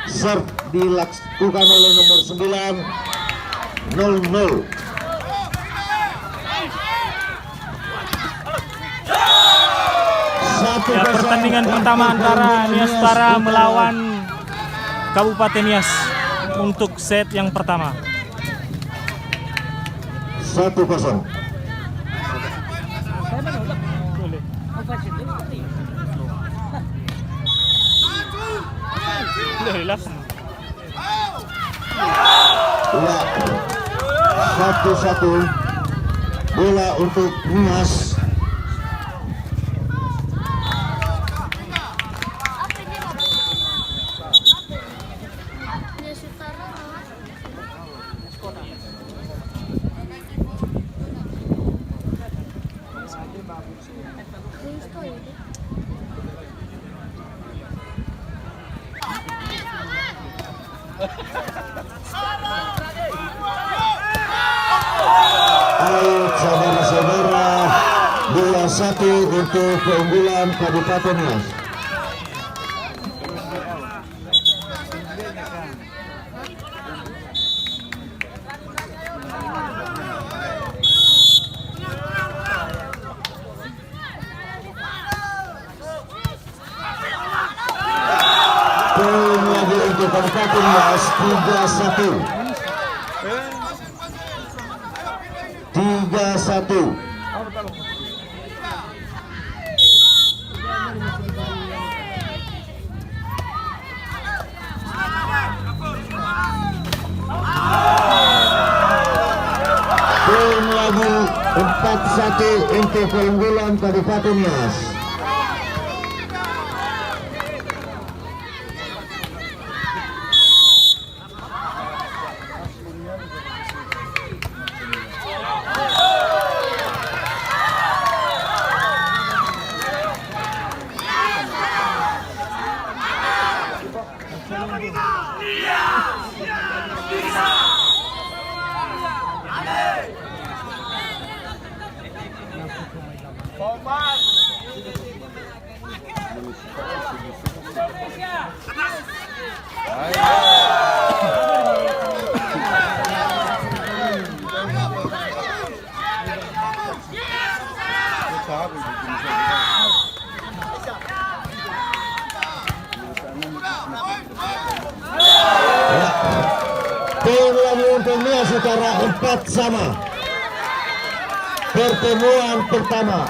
serve dilakukan oleh nomor 9, 0-0. Ya, pertandingan pertama antara Nias Utara melawan Kabupaten Nias untuk set yang pertama. 1-0. Ya, 1-1 bola untuk Nias. Saudara-saudara, bola 1 untuk keunggulan Kabupaten Nias. Poin lagi untuk Kabupaten Nias, 3-1. 3-1. Poin lagi 4-1 untuk keunggulan Kabupaten Nias. Poin lagi untuk Nias Utara, 4-sama. Pertemuan pertama.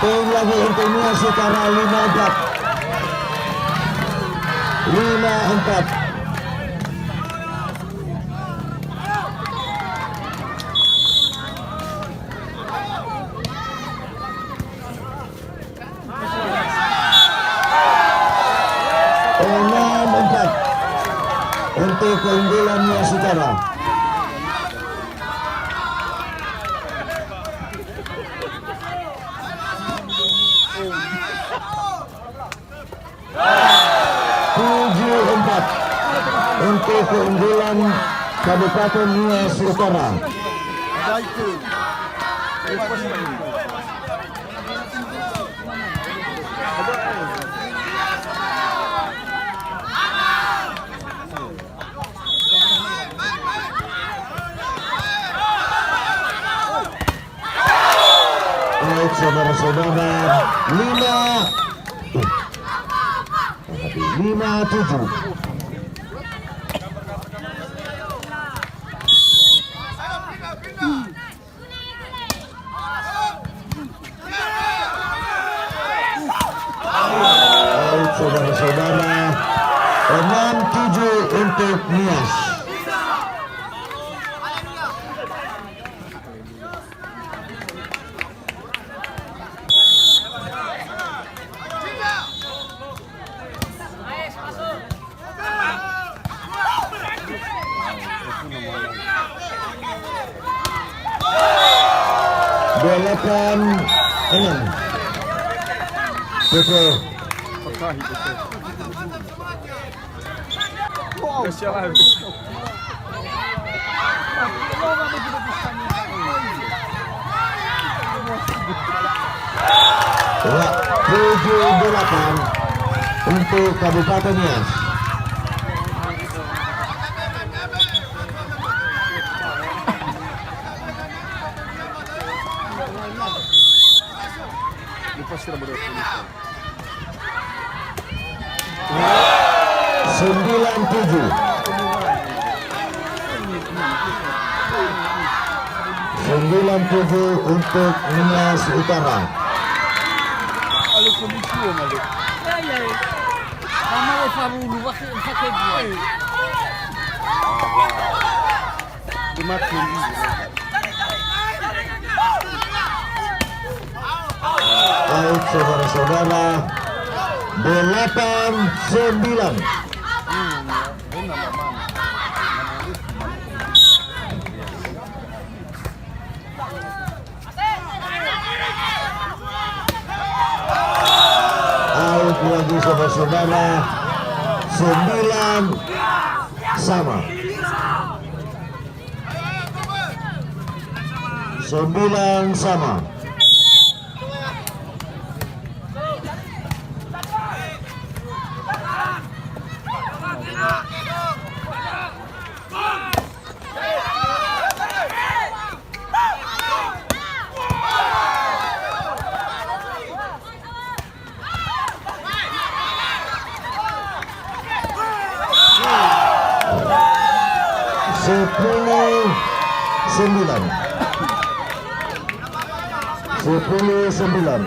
Poin lagi untuk Nias Utara, 5-4. 5-4. Untuk keunggulan Nias Utara. Untuk keunggulan Kabupaten Nias Utara. Baik saudara-saudara, 5-7. Saudara-saudara, 6-7 untuk Nias. 28-6. Pukul. Ya, 7-8 untuk Kabupaten Nias. Sembilan tujuh untuk Nias Utara. Out saudara-saudara, 8-9. Out lagi saudara-saudara, 9 sama. 9 sama. Sepuluh sembilan.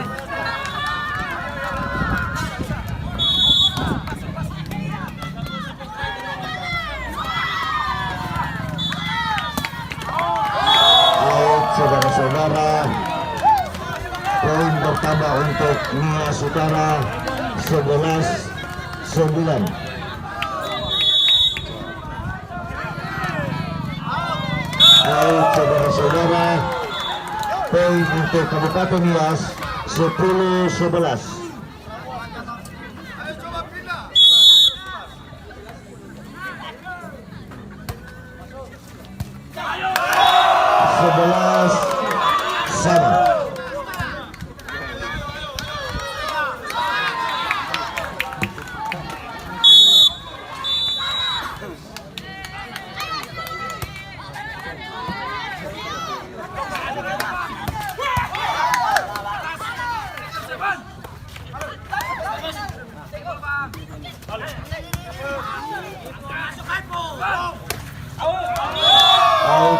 Saudara-saudara, poin bertambah untuk Nias Utara 11-9. Saudara-saudara, poin untuk Kabupaten Nias 10-11. Sama.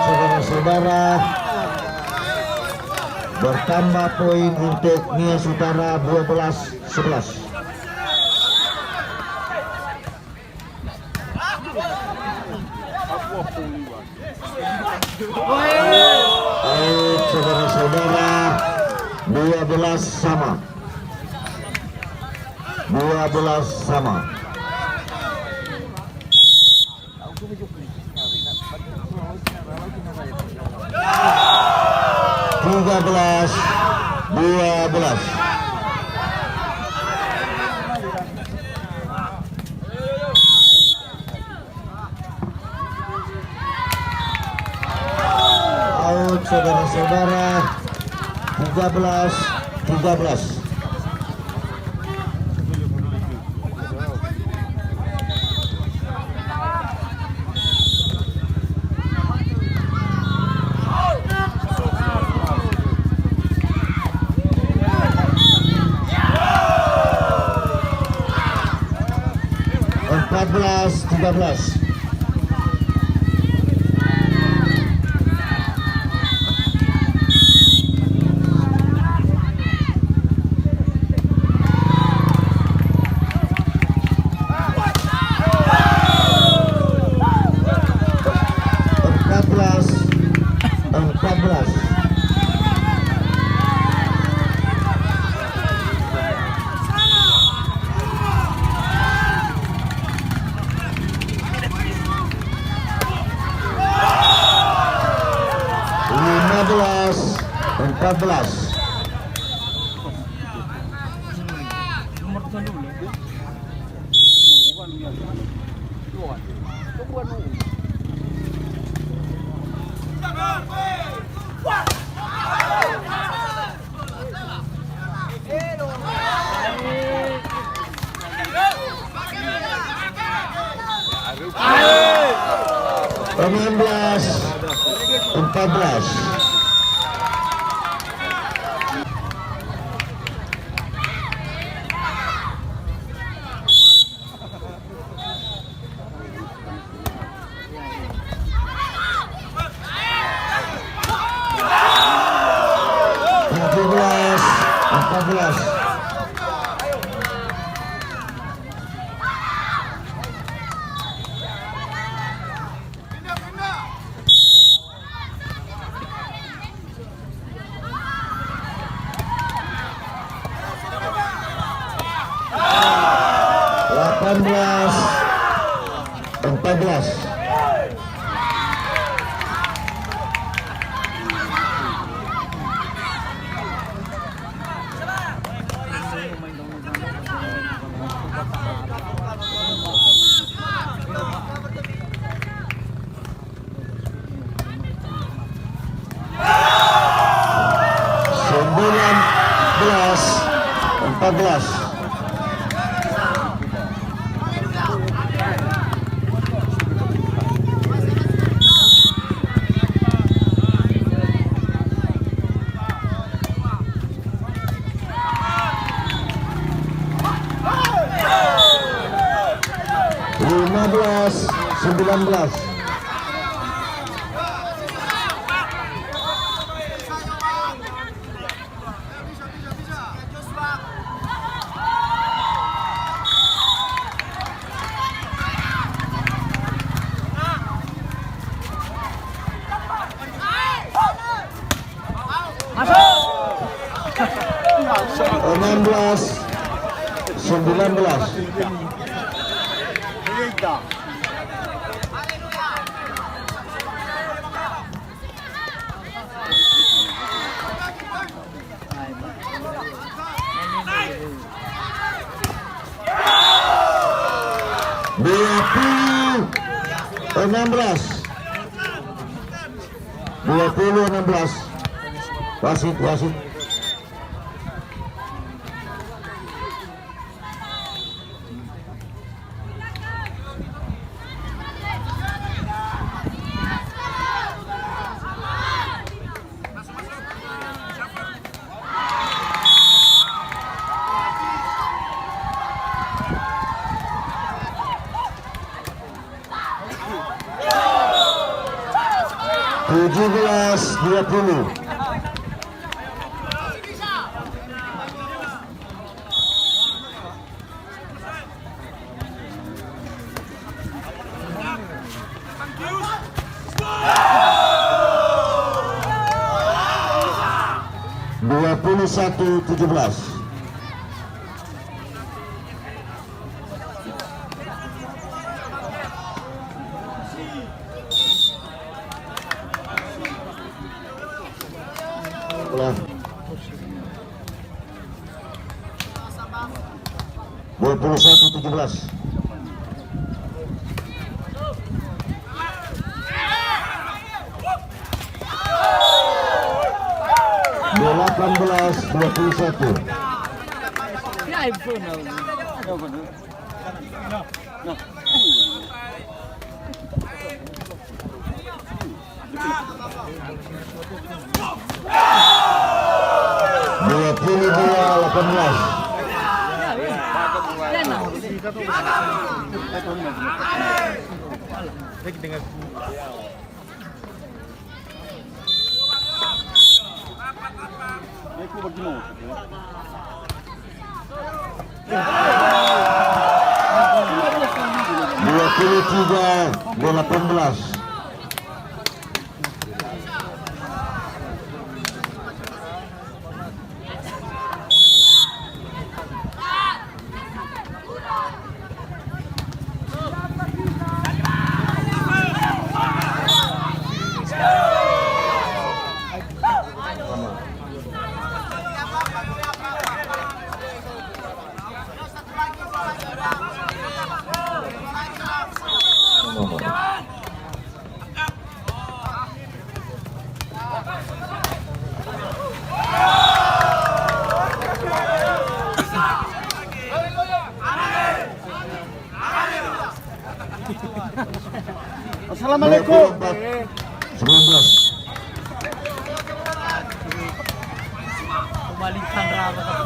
Saudara-saudara, bertambah poin untuk Nias Utara 12-11. Saudara-saudara, 12 sama. 12 sama. 13-12. Out saudara-saudara, 13-13. Belas 13. 14. Belas 14. Wasit. Belas 20. Satu 17. Satu 17. Delapan belas 21. Dua puluh tiga 18. Assalamualaikum. 19. Balikan rapat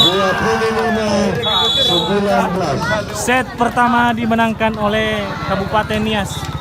Dua puluh lima 19. Set pertama dimenangkan oleh Kabupaten Nias.